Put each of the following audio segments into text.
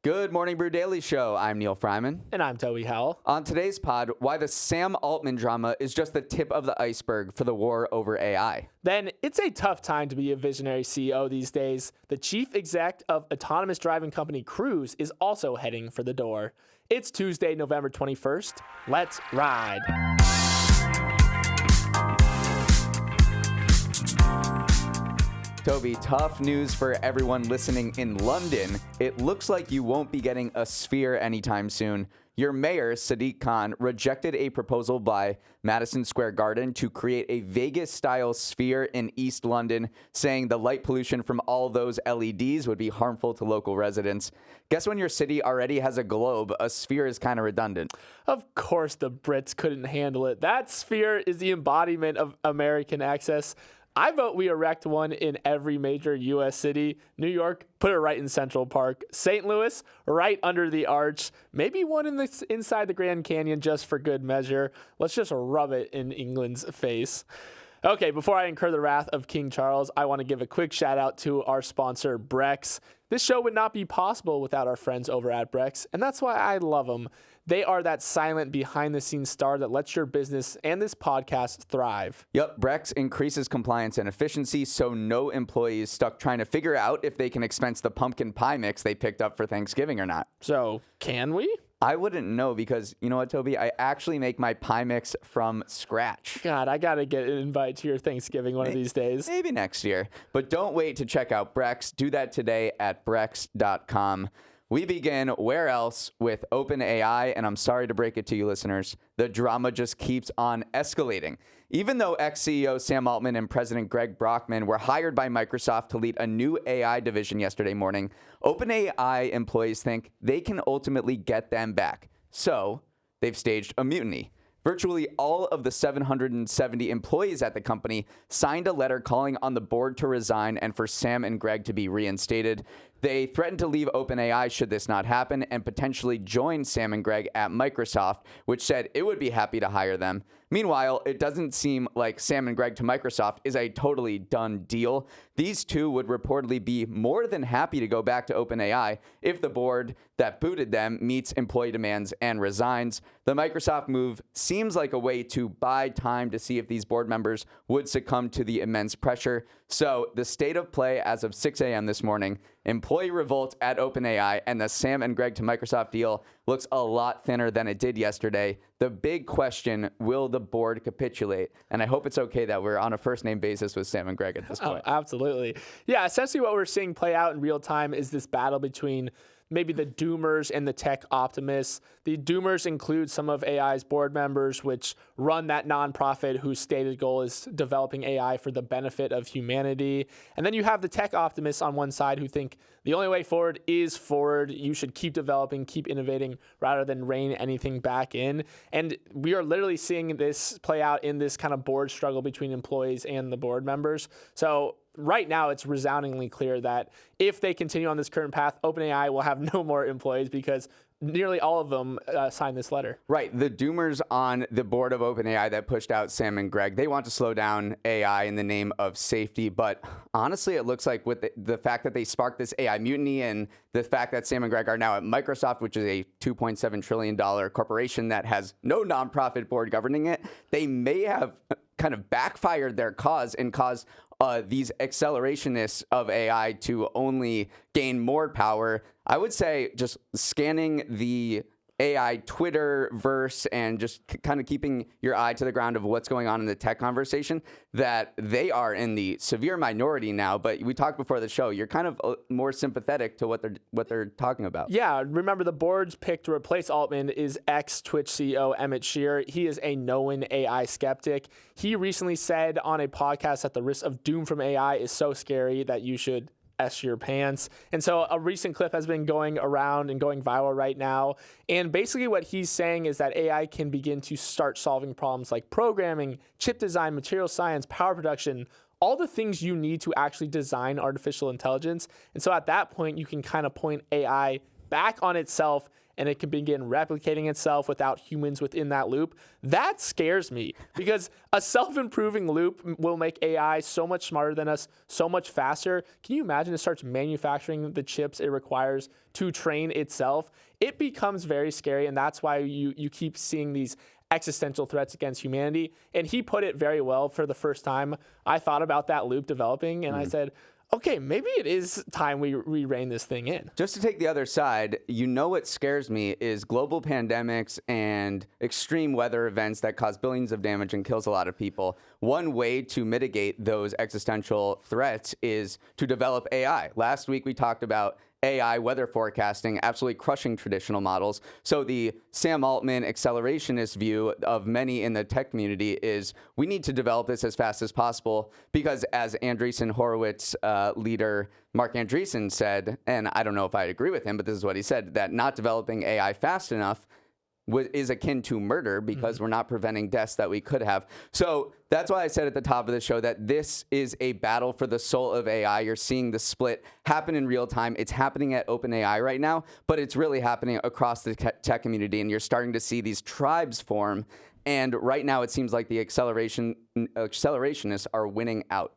Good morning, Brew Daily Show. I'm Neal Fryman. And I'm Toby Howell. On today's pod, why the Sam Altman drama is just the tip of the iceberg for the war over AI. Then it's a tough time to be a visionary CEO these days. The chief exec of autonomous driving company Cruise is also heading for the door. It's Tuesday, November 21st. Let's ride. Toby, tough news for everyone listening in London. It looks like you won't be getting a sphere anytime soon. Your mayor, Sadiq Khan, rejected a proposal by Madison Square Garden to create a Vegas-style sphere in East London, saying the light pollution from all those LEDs would be harmful to local residents. Guess when your city already has a globe, a sphere is kind of redundant. Of course the Brits couldn't handle it. That sphere is the embodiment of American access. I vote we erect one in every major U.S. city. New York, put it right in Central Park. St. Louis, right under the arch. Maybe one inside the Grand Canyon just for good measure. Let's just rub it in England's face. Okay, before I incur the wrath of King Charles, I want to give a quick shout out to our sponsor, Brex. This show would not be possible without our friends over at Brex, and that's why I love them. They are that silent behind-the-scenes star that lets your business and this podcast thrive. Yep, Brex increases compliance and efficiency so no employee is stuck trying to figure out if they can expense the pumpkin pie mix they picked up for Thanksgiving or not. So, can we? I wouldn't know because, you know what, Toby? I actually make my pie mix from scratch. God, I got to get an invite to your Thanksgiving one of these days. Maybe next year. But don't wait to check out Brex. Do that today at brex.com. We begin, where else, with OpenAI, and I'm sorry to break it to you listeners, the drama just keeps on escalating. Even though ex-CEO Sam Altman and President Greg Brockman were hired by Microsoft to lead a new AI division yesterday morning, OpenAI employees think they can ultimately get them back. So, they've staged a mutiny. Virtually all of the 770 employees at the company signed a letter calling on the board to resign and for Sam and Greg to be reinstated. They threatened to leave OpenAI should this not happen and potentially join Sam and Greg at Microsoft, which said it would be happy to hire them. Meanwhile, it doesn't seem like Sam and Greg to Microsoft is a totally done deal. These two would reportedly be more than happy to go back to OpenAI if the board that booted them meets employee demands and resigns. The Microsoft move seems like a way to buy time to see if these board members would succumb to the immense pressure. So the state of play as of 6 a.m. this morning, employee revolt at OpenAI and the Sam and Greg to Microsoft deal looks a lot thinner than it did yesterday. The big question, will the board capitulate? And I hope it's okay that we're on a first-name basis with Sam and Greg at this point. Oh, absolutely. Yeah, essentially what we're seeing play out in real time is this battle between maybe the doomers and the tech optimists. The doomers include some of AI's board members, which run that nonprofit whose stated goal is developing AI for the benefit of humanity. And then you have the tech optimists on one side who think the only way forward is forward. You should keep developing, keep innovating, rather than rein anything back in. And we are literally seeing this play out in this kind of board struggle between employees and the board members. So right now, it's resoundingly clear that if they continue on this current path, OpenAI will have no more employees because nearly all of them signed this letter. Right. The doomers on the board of OpenAI that pushed out Sam and Greg, they want to slow down AI in the name of safety. But honestly, it looks like with the fact that they sparked this AI mutiny and the fact that Sam and Greg are now at Microsoft, which is a $2.7 trillion corporation that has no nonprofit board governing it, they may have kind of backfired their cause and caused these accelerationists of AI to only gain more power. I would say just scanning the AI Twitter verse and just kind of keeping your eye to the ground of what's going on in the tech conversation, that they are in the severe minority now. But we talked before the show, you're kind of more sympathetic to what they're talking about. Yeah, remember the board's pick to replace Altman is ex-Twitch CEO Emmett Shear. He is a known AI skeptic. He recently said on a podcast that the risk of doom from AI is so scary that you should S your pants. And so a recent clip has been going around and going viral right now. And basically what he's saying is that AI can begin to start solving problems like programming, chip design, material science, power production, all the things you need to actually design artificial intelligence. And so at that point, you can kind of point AI back on itself and it can begin replicating itself without humans within that loop. That scares me because a self-improving loop will make AI so much smarter than us, so much faster. Can you imagine it starts manufacturing the chips it requires to train itself? It becomes very scary, and that's why you keep seeing these existential threats against humanity. And he put it very well. For the first time, I thought about that loop developing, and I said, okay, maybe it is time we rein this thing in. Just to take the other side, what scares me is global pandemics and extreme weather events that cause billions of damage and kills a lot of people. One way to mitigate those existential threats is to develop AI. Last week, we talked about AI weather forecasting absolutely crushing traditional models. So the Sam Altman accelerationist view of many in the tech community is we need to develop this as fast as possible because, as Andreessen Horowitz leader Mark Andreessen said, and I don't know if I agree with him, but this is what he said, that not developing AI fast enough is akin to murder because we're not preventing deaths that we could have. So that's why I said at the top of the show that this is a battle for the soul of AI. You're seeing the split happen in real time. It's happening at OpenAI right now, but it's really happening across the tech community, and you're starting to see these tribes form. And right now it seems like the accelerationists are winning out.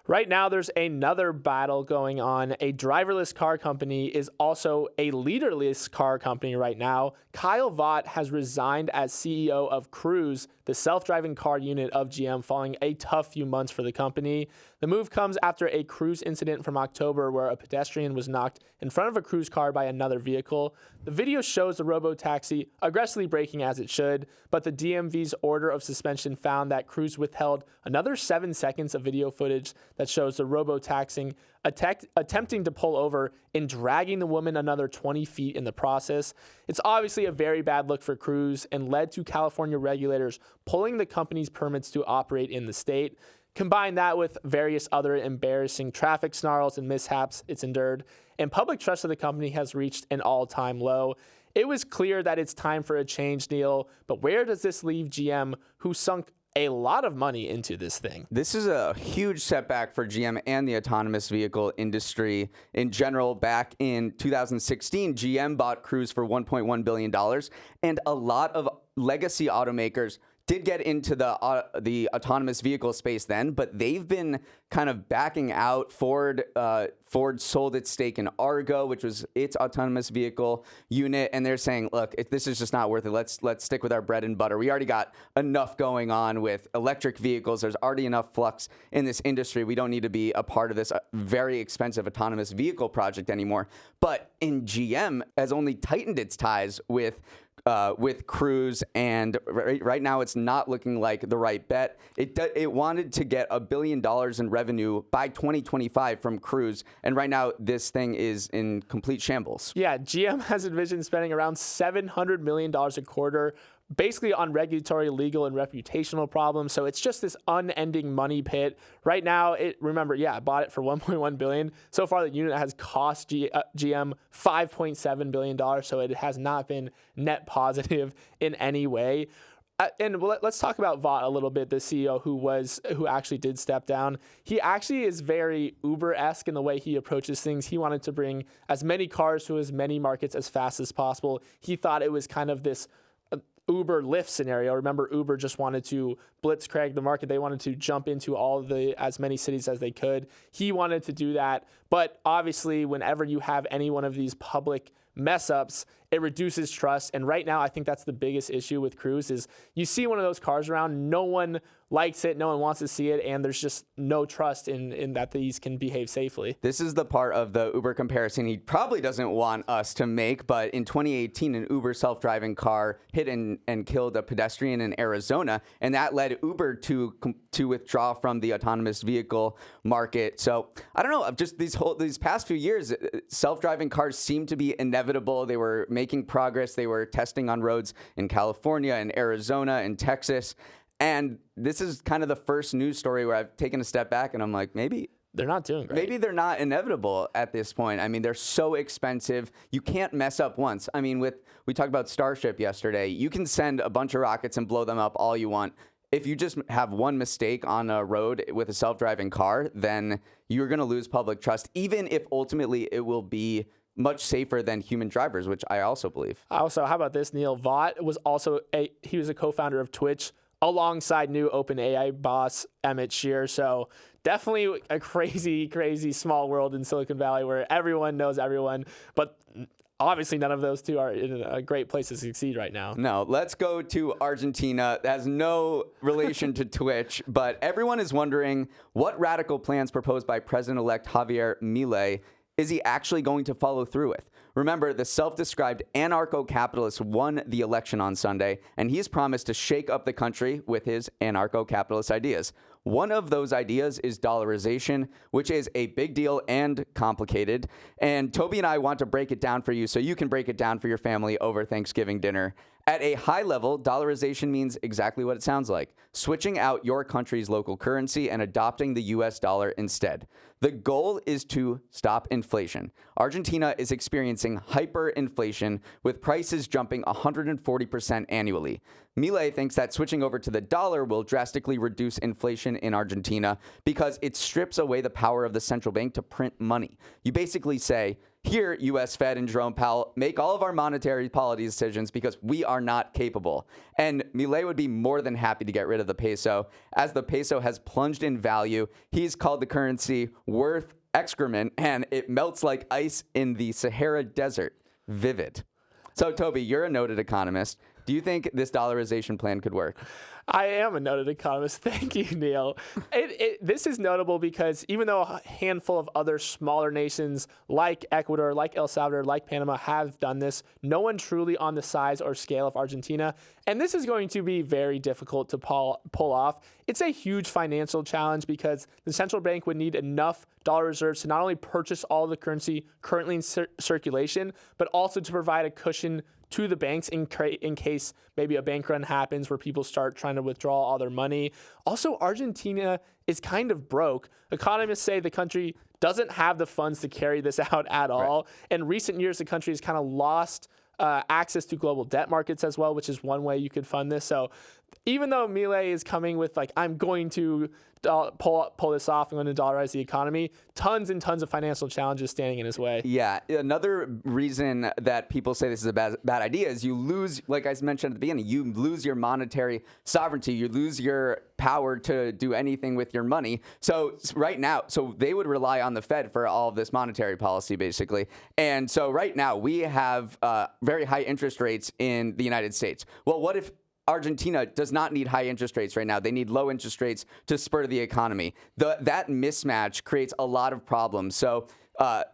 Right now, there's another battle going on. A driverless car company is also a leaderless car company right now. Kyle Vaught has resigned as CEO of Cruise, the self-driving car unit of GM, following a tough few months for the company. The move comes after a Cruise incident from October where a pedestrian was knocked in front of a Cruise car by another vehicle. The video shows the robo-taxi aggressively braking as it should, but the DMV's order of suspension found that Cruise withheld another 7 seconds of video footage that shows the robo-taxing attempting to pull over and dragging the woman another 20 feet in the process. It's obviously a very bad look for Cruise and led to California regulators pulling the company's permits to operate in the state. Combine that with various other embarrassing traffic snarls and mishaps it's endured, and public trust of the company has reached an all-time low. It was clear that it's time for a change, Neal, but where does this leave GM, who sunk a lot of money into this thing? This is a huge setback for GM and the autonomous vehicle industry in general. Back in 2016, GM bought Cruise for $1.1 billion, and a lot of legacy automakers did get into the autonomous vehicle space then, but they've been kind of backing out. Ford sold its stake in Argo, which was its autonomous vehicle unit, and they're saying, look, this is just not worth it. Let's stick with our bread and butter. We already got enough going on with electric vehicles. There's already enough flux in this industry. We don't need to be a part of this very expensive autonomous vehicle project anymore. But in GM has only tightened its ties with Cruise, and right now it's not looking like the right bet. It wanted to get $1 billion in revenue by 2025 from Cruise, and right now this thing is in complete shambles. Yeah, GM has envisioned spending around $700 million a quarter, basically on regulatory, legal, and reputational problems. So it's just this unending money pit. Right now, I bought it for $1.1 billion. So far, the unit has cost GM $5.7 billion. So it has not been net positive in any way. Let's talk about Vaught a little bit, the CEO who actually did step down. He actually is very Uber-esque in the way he approaches things. He wanted to bring as many cars to as many markets as fast as possible. He thought it was kind of this Uber Lyft scenario. Remember, Uber just wanted to blitzkrieg the market. They wanted to jump into as many cities as they could. He wanted to do that. But obviously, whenever you have any one of these public mess ups, it reduces trust. And right now, I think that's the biggest issue with Cruise is you see one of those cars around, no one likes it, no one wants to see it, and there's just no trust in that these can behave safely. This is the part of the Uber comparison he probably doesn't want us to make, but in 2018, an Uber self-driving car hit and killed a pedestrian in Arizona, and that led Uber to withdraw from the autonomous vehicle market. So I don't know, just these past few years, self-driving cars seem to be inevitable. They were making progress. They were testing on roads in California and Arizona and Texas. And this is kind of the first news story where I've taken a step back and I'm like, maybe they're not doing great. Maybe they're not inevitable at this point. I mean, they're so expensive. You can't mess up once. I mean, we talked about Starship yesterday. You can send a bunch of rockets and blow them up all you want. If you just have one mistake on a road with a self-driving car, then you're going to lose public trust, even if ultimately it will be much safer than human drivers, which I also believe. Also, how about this, Neal? Vaught was also he was a co-founder of Twitch alongside new OpenAI boss Emmett Shear. So definitely a crazy, crazy small world in Silicon Valley where everyone knows everyone, but obviously none of those two are in a great place to succeed right now. No, let's go to Argentina. That has no relation to Twitch, but everyone is wondering what radical plans proposed by President-elect Javier Milei is he actually going to follow through with? Remember, the self-described anarcho-capitalist won the election on Sunday, and he's promised to shake up the country with his anarcho-capitalist ideas. One of those ideas is dollarization, which is a big deal and complicated. And Toby and I want to break it down for you so you can break it down for your family over Thanksgiving dinner. At a high level, dollarization means exactly what it sounds like, switching out your country's local currency and adopting the US dollar instead. The goal is to stop inflation. Argentina is experiencing hyperinflation with prices jumping 140% annually. Milei thinks that switching over to the dollar will drastically reduce inflation in Argentina because it strips away the power of the central bank to print money. You basically say, here, U.S. Fed and Jerome Powell, make all of our monetary policy decisions because we are not capable. And Milei would be more than happy to get rid of the peso. As the peso has plunged in value, he's called the currency worth excrement, and it melts like ice in the Sahara Desert. Vivid. So, Toby, you're a noted economist. Do you think this dollarization plan could work? I am a noted economist. Thank you, Neal. This is notable because even though a handful of other smaller nations like Ecuador, like El Salvador, like Panama have done this, no one truly on the size or scale of Argentina. And this is going to be very difficult to pull off. It's a huge financial challenge because the central bank would need enough dollar reserves to not only purchase all the currency currently in circulation, but also to provide a cushion to the banks in case maybe a bank run happens where people start trying to withdraw all their money. Also, Argentina is kind of broke. Economists say the country doesn't have the funds to carry this out at all. Right. In recent years, the country has kind of lost access to global debt markets as well, which is one way you could fund this. So even though Milei is coming with like, I'm going to pull this off, I'm going to dollarize the economy, tons and tons of financial challenges standing in his way. Yeah. Another reason that people say this is a bad idea is you lose, like I mentioned at the beginning, you lose your monetary sovereignty. You lose your power to do anything with your money. So right now, so they would rely on the Fed for all of this monetary policy, basically. And so right now we have very high interest rates in the United States. Well, what if Argentina does not need high interest rates right now? They need low interest rates to spur the economy. That mismatch creates a lot of problems. So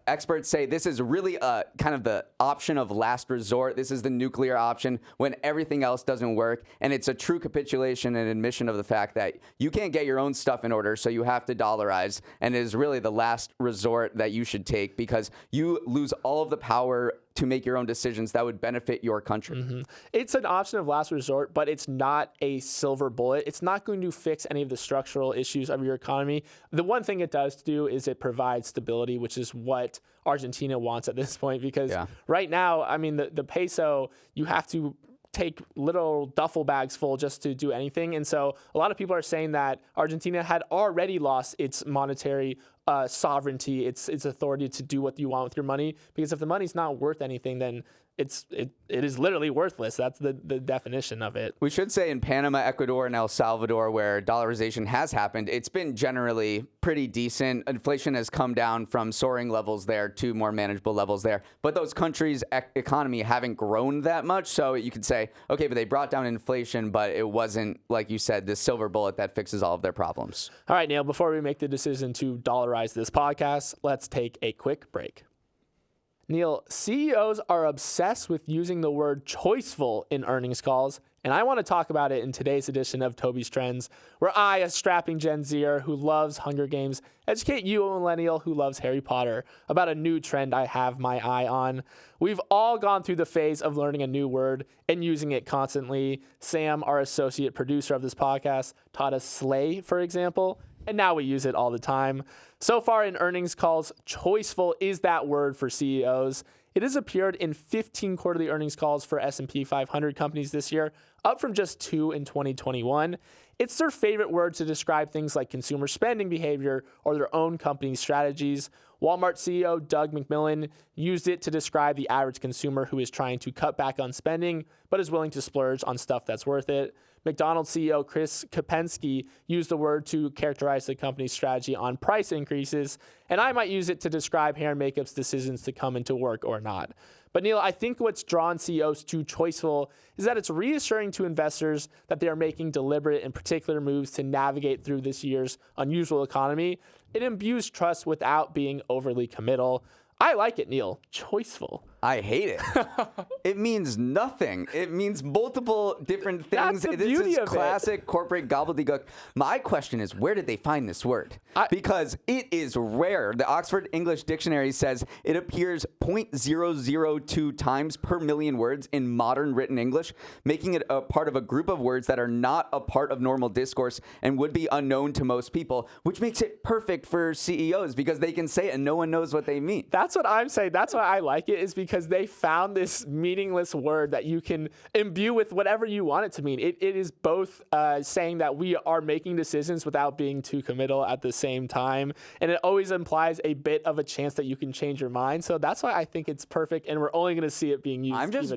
experts say this is really kind of the option of last resort. This is the nuclear option when everything else doesn't work. And it's a true capitulation and admission of the fact that you can't get your own stuff in order, so you have to dollarize. And it is really the last resort that you should take because you lose all of the power to make your own decisions that would benefit your country. Mm-hmm. It's an option of last resort, but it's not a silver bullet. It's not going to fix any of the structural issues of your economy. The one thing it does do is it provides stability, which is what Argentina wants at this point, because right now, I mean, the peso, you have to take little duffel bags full just to do anything. And so a lot of people are saying that Argentina had already lost its monetary sovereignty, its authority to do what you want with your money, because if the money's not worth anything, then it is literally worthless. That's the definition of it. We should say in Panama, Ecuador, and El Salvador, where dollarization has happened, it's been generally pretty decent. Inflation has come down from soaring levels there to more manageable levels there. But those countries' economy haven't grown that much. So you could say, okay, but they brought down inflation, but it wasn't, like you said, this silver bullet that fixes all of their problems. All right, Neal, before we make the decision to dollarize this podcast, let's take a quick break. Neal, CEOs are obsessed with using the word choiceful in earnings calls, and I want to talk about it in today's edition of Toby's Trends, where I, a strapping Gen Zer who loves Hunger Games, educate you, a millennial who loves Harry Potter, about a new trend I have my eye on. We've all gone through the phase of learning a new word and using it constantly. Sam, our associate producer of this podcast, taught us slay, for example, and now we use it all the time. So far in earnings calls, choiceful is that word for CEOs. It has appeared in 15 quarterly earnings calls for S&P 500 companies this year, up from just 2 in 2021. It's their favorite word to describe things like consumer spending behavior or their own company strategies. Walmart CEO Doug McMillon used it to describe the average consumer who is trying to cut back on spending but is willing to splurge on stuff that's worth it. McDonald's CEO Chris Kopensky used the word to characterize the company's strategy on price increases, and I might use it to describe hair and makeup's decisions to come into work or not. But Neal, I think what's drawn CEOs to Choiceful is that it's reassuring to investors that they are making deliberate and particular moves to navigate through this year's unusual economy. It imbues trust without being overly committal. I like it, Neal. Choiceful. I hate it. It means nothing. It means multiple different things. That's the This beauty is of classic corporate gobbledygook. My question is, where did they find this word? Because it is rare. The Oxford English Dictionary says it appears 0.002 times per million words in modern written English, making it a part of a group of words that are not a part of normal discourse and would be unknown to most people, which makes it perfect for CEOs because they can say it and no one knows what they mean. That's what I'm saying. That's why I like it, is because they found this meaningless word that you can imbue with whatever you want it to mean. It is both saying that we are making decisions without being too committal at the same time, and it always implies a bit of a chance that you can change your mind. So that's why I think it's perfect, and we're only going to see it being used. I'm just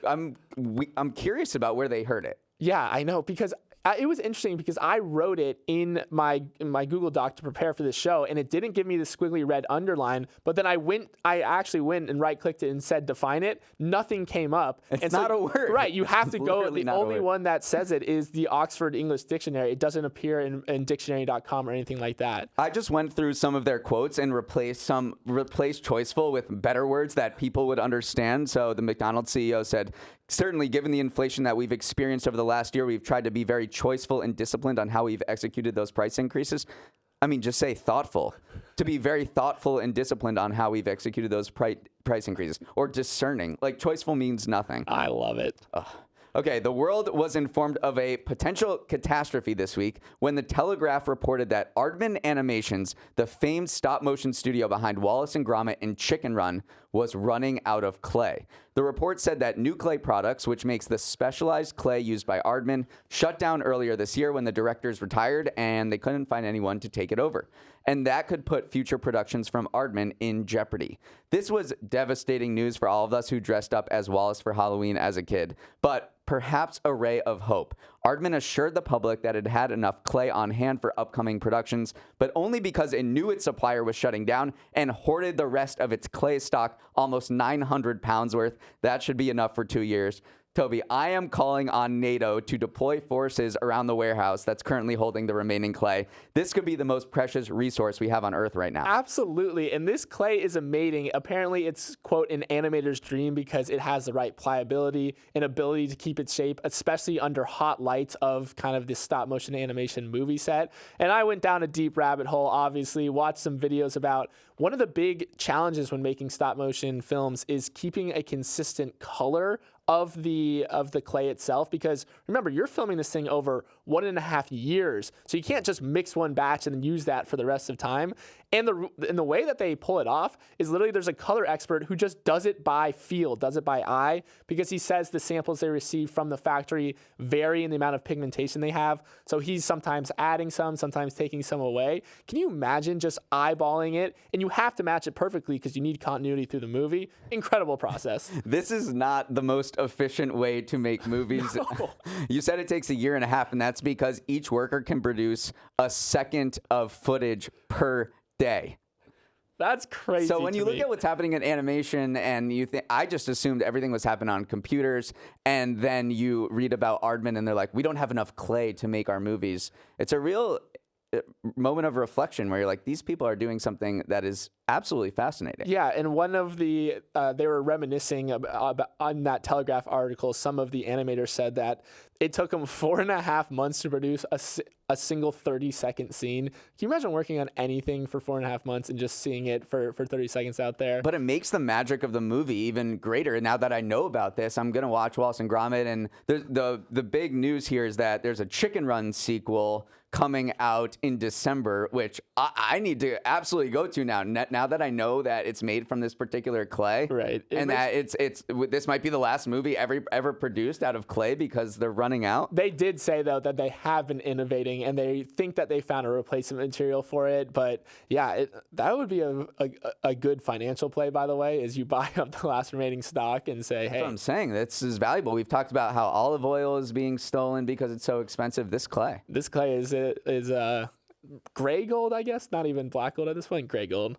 I'm curious about where they heard it. Yeah, I know, because it was interesting because I wrote it in my Google Doc to prepare for this show, and it didn't give me the squiggly red underline. But then I actually went and right-clicked it and said define it. Nothing came up. It's not a word. Right, you have to go. The only word. one that says it is the Oxford English Dictionary. It doesn't appear in dictionary.com or anything like that. I just went through some of their quotes and replaced choiceful with better words that people would understand. So the McDonald's CEO said, certainly, given the inflation that we've experienced over the last year, we've tried to be very choiceful and disciplined on how we've executed those price increases. I mean, just say thoughtful. To be very thoughtful and disciplined on how we've executed those price increases. Or discerning. Like, choiceful means nothing. I love it. Okay, the world was informed of a potential catastrophe this week when the Telegraph reported that Aardman Animations, the famed stop-motion studio behind Wallace and Gromit and Chicken Run, was running out of clay. The report said that New Clay Products, which makes the specialized clay used by Aardman, shut down earlier this year when the directors retired and they couldn't find anyone to take it over. And that could put future productions from Aardman in jeopardy. This was devastating news for all of us who dressed up as Wallace for Halloween as a kid, but perhaps a ray of hope. Aardman assured the public that it had enough clay on hand for upcoming productions, but only because it knew its supplier was shutting down and hoarded the rest of its clay stock, almost 900 pounds worth. That should be enough for 2 years. Toby, I am calling on NATO to deploy forces around the warehouse that's currently holding the remaining clay. This could be the most precious resource we have on Earth right now. Absolutely. And this clay is amazing. Apparently, it's, quote, an animator's dream because it has the right pliability and ability to keep its shape, especially under hot lights of kind of this stop-motion animation movie set. And I went down a deep rabbit hole, obviously, watched some videos about one of the big challenges when making stop-motion films is keeping a consistent color of the clay itself, because remember, you're filming this thing over 1.5 years, so you can't just mix one batch and then use that for the rest of time. And the way that they pull it off is literally there's a color expert who just does it by feel, does it by eye, because he says the samples they receive from the factory vary in the amount of pigmentation they have. So he's sometimes adding some, sometimes taking some away. Can you imagine just eyeballing it? And you have to match it perfectly because you need continuity through the movie. Incredible process. This is not the most efficient way to make movies. No. You said it takes 1.5 years, and that's because each worker can produce a second of footage per day. That's crazy. So when you look at what's happening in animation, and you think, I just assumed everything was happening on computers, and then you read about Aardman and they're like, we don't have enough clay to make our movies. It's a real moment of reflection where you're like, these people are doing something that is absolutely fascinating. Yeah, and one of the, they were reminiscing about, on that Telegraph article, some of the animators said that it took them 4.5 months to produce a single 30-second scene. Can you imagine working on anything for 4.5 months and just seeing it for 30 seconds out there? But it makes the magic of the movie even greater. Now that I know about this, I'm going to watch Wallace and Gromit, and the big news here is that there's a Chicken Run sequel coming out in December, which I need to absolutely go to now. now that I know that it's made from this particular clay, Right. this might be the last movie ever produced out of clay because they're running out. They did say, though, that they have been innovating and they think that they found a replacement material for it. But yeah, that would be a good financial play, by the way, is you buy up the last remaining stock and say, hey. That's what I'm saying. This is valuable. We've talked about how olive oil is being stolen because it's so expensive. This clay is gray gold, I guess. Not even black gold at this point. Gray gold.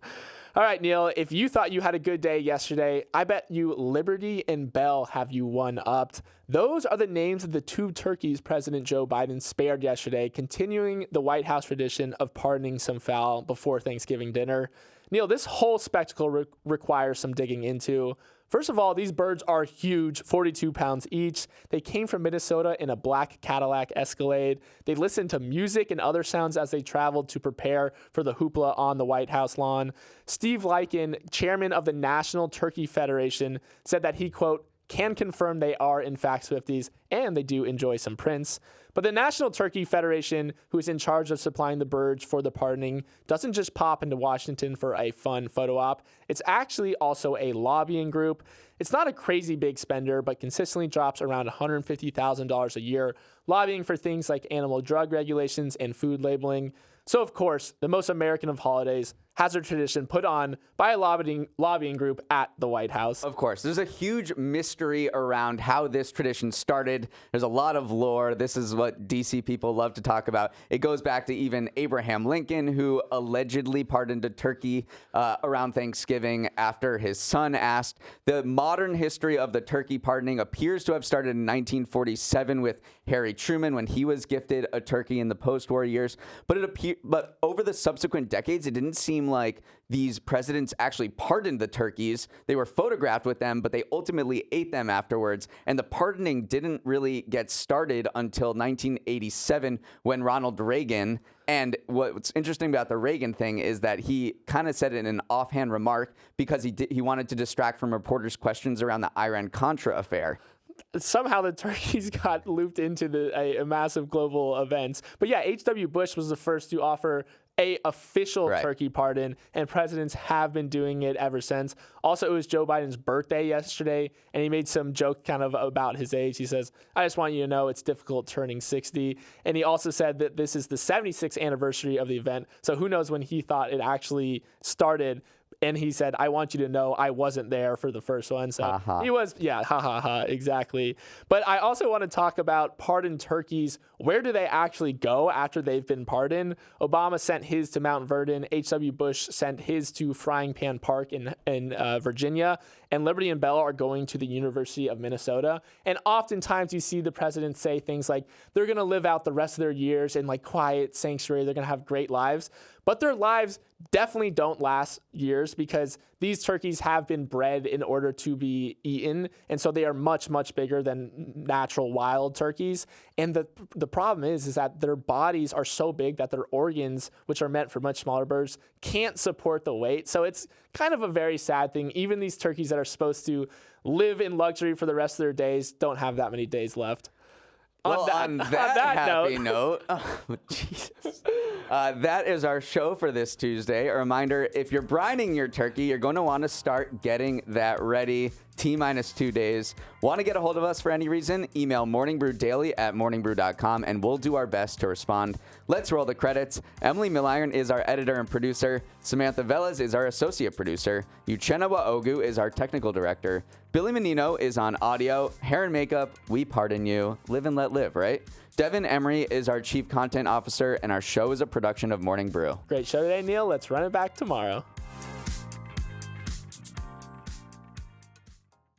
All right, Neal, if you thought you had a good day yesterday, I bet you Liberty and Bell have you one-upped. Those are the names of the two turkeys President Joe Biden spared yesterday, continuing the White House tradition of pardoning some fowl before Thanksgiving dinner. Neal, this whole spectacle requires some digging into. First of all, these birds are huge, 42 pounds each. They came from Minnesota in a black Cadillac Escalade. They listened to music and other sounds as they traveled to prepare for the hoopla on the White House lawn. Steve Lykin, chairman of the National Turkey Federation, said that he, quote, can confirm they are in fact Swifties, and they do enjoy some Prince. But the National Turkey Federation, who is in charge of supplying the birds for the pardoning, doesn't just pop into Washington for a fun photo op. It's actually also a lobbying group. It's not a crazy big spender, but consistently drops around $150,000 a year, lobbying for things like animal drug regulations and food labeling. So, of course, the most American of holidays has a tradition put on by a lobbying group at the White House. Of course. There's a huge mystery around how this tradition started. There's a lot of lore. This is what DC people love to talk about. It goes back to even Abraham Lincoln, who allegedly pardoned a turkey around Thanksgiving after his son asked. The modern history of the turkey pardoning appears to have started in 1947 with Harry Truman when he was gifted a turkey in the post-war years. But over the subsequent decades, it didn't seem like these presidents actually pardoned the turkeys. They were photographed with them, but they ultimately ate them afterwards. And the pardoning didn't really get started until 1987 when Ronald Reagan. And what's interesting about the Reagan thing is that he kind of said it in an offhand remark because he wanted to distract from reporters' questions around the Iran-Contra affair. Somehow the turkeys got looped into a massive global event. But yeah, H.W. Bush was the first to offer a official turkey pardon, and presidents have been doing it ever since. Also, it was Joe Biden's birthday yesterday, and he made some joke kind of about his age. He says, I just want you to know it's difficult turning 60. And he also said that this is the 76th anniversary of the event. So who knows when he thought it actually started. And he said, I want you to know I wasn't there for the first one. So he was, exactly. But I also want to talk about pardoned turkeys. Where do they actually go after they've been pardoned? Obama sent his to Mount Vernon. H.W. Bush sent his to Frying Pan Park in Virginia. And Liberty and Bell are going to the University of Minnesota. And oftentimes you see the president say things like they're going to live out the rest of their years in like quiet sanctuary. They're going to have great lives. But their lives definitely don't last years because these turkeys have been bred in order to be eaten. And so they are much, much bigger than natural wild turkeys. And the problem is that their bodies are so big that their organs, which are meant for much smaller birds, can't support the weight. So it's kind of a very sad thing. Even these turkeys that are supposed to live in luxury for the rest of their days don't have that many days left. Well, on that happy note, oh, Jesus. That is our show for this Tuesday. A reminder, if you're brining your turkey, you're going to want to start getting that ready. T-minus 2 days. Want to get a hold of us for any reason? Email morningbrewdaily@morningbrew.com and we'll do our best to respond. Let's roll the credits. Emily Milliron is our editor and producer. Samantha Velez is our associate producer. Uchenna Waogu is our technical director. Billy Menino is on audio. Hair and makeup, we pardon you. Live and let live, right? Devin Emery is our chief content officer, and our show is a production of Morning Brew. Great show today, Neal. Let's run it back tomorrow.